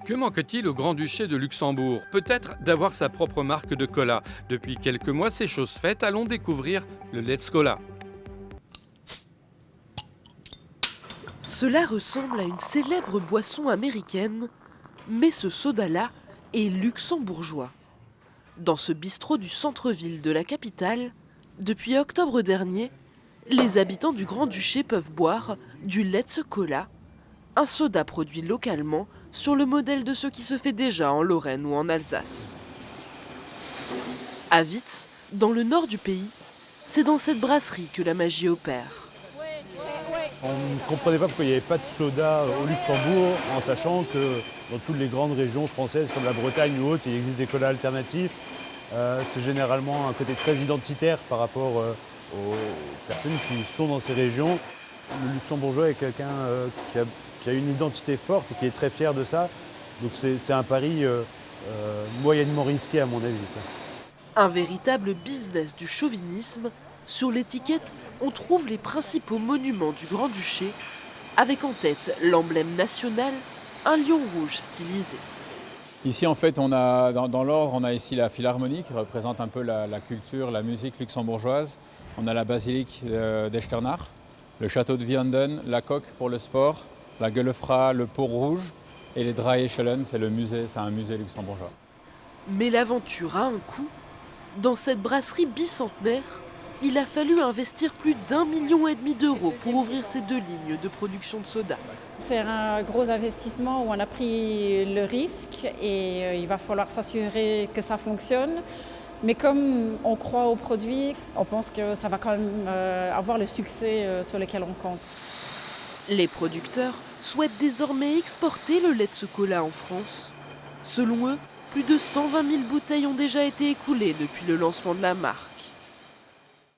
Que manque-t-il au Grand-Duché de Luxembourg? Peut-être d'avoir sa propre marque de cola. Depuis quelques mois, c'est chose faite. Allons découvrir le Let's Cola. Cela ressemble à une célèbre boisson américaine, mais ce soda-là est luxembourgeois. Dans ce bistrot du centre-ville de la capitale, depuis octobre dernier, les habitants du Grand-Duché peuvent boire du Let's Cola, un soda produit localement sur le modèle de ce qui se fait déjà en Lorraine ou en Alsace. À Witz, dans le nord du pays, c'est dans cette brasserie que la magie opère. On ne comprenait pas pourquoi il n'y avait pas de soda au Luxembourg, en sachant que dans toutes les grandes régions françaises comme la Bretagne ou autres, il existe des colas alternatifs. C'est généralement un côté très identitaire par rapport aux personnes qui sont dans ces régions. Le luxembourgeois est quelqu'un qui a une identité forte et qui est très fier de ça. Donc c'est un pari moyennement risqué à mon avis, quoi. Un véritable business du chauvinisme. Sur l'étiquette, on trouve les principaux monuments du Grand-Duché, avec en tête l'emblème national, un lion rouge stylisé. Ici, en fait, on a, dans l'ordre, on a ici la Philharmonie qui représente un peu la culture, la musique luxembourgeoise. On a la basilique d'Echternach, le château de Vianden, la Coque pour le sport, la Gueulefra, le Port Rouge et les Draaieschelen, c'est un musée luxembourgeois. Mais l'aventure a un coût. Dans cette brasserie bicentenaire, il a fallu investir plus d'1,5 million d'euros pour ouvrir ces 2 lignes de production de soda. C'est un gros investissement où on a pris le risque et il va falloir s'assurer que ça fonctionne. Mais comme on croit au produit, on pense que ça va quand même avoir le succès sur lequel on compte. Les producteurs souhaitent désormais exporter le Let's Cola en France. Selon eux, plus de 120 000 bouteilles ont déjà été écoulées depuis le lancement de la marque.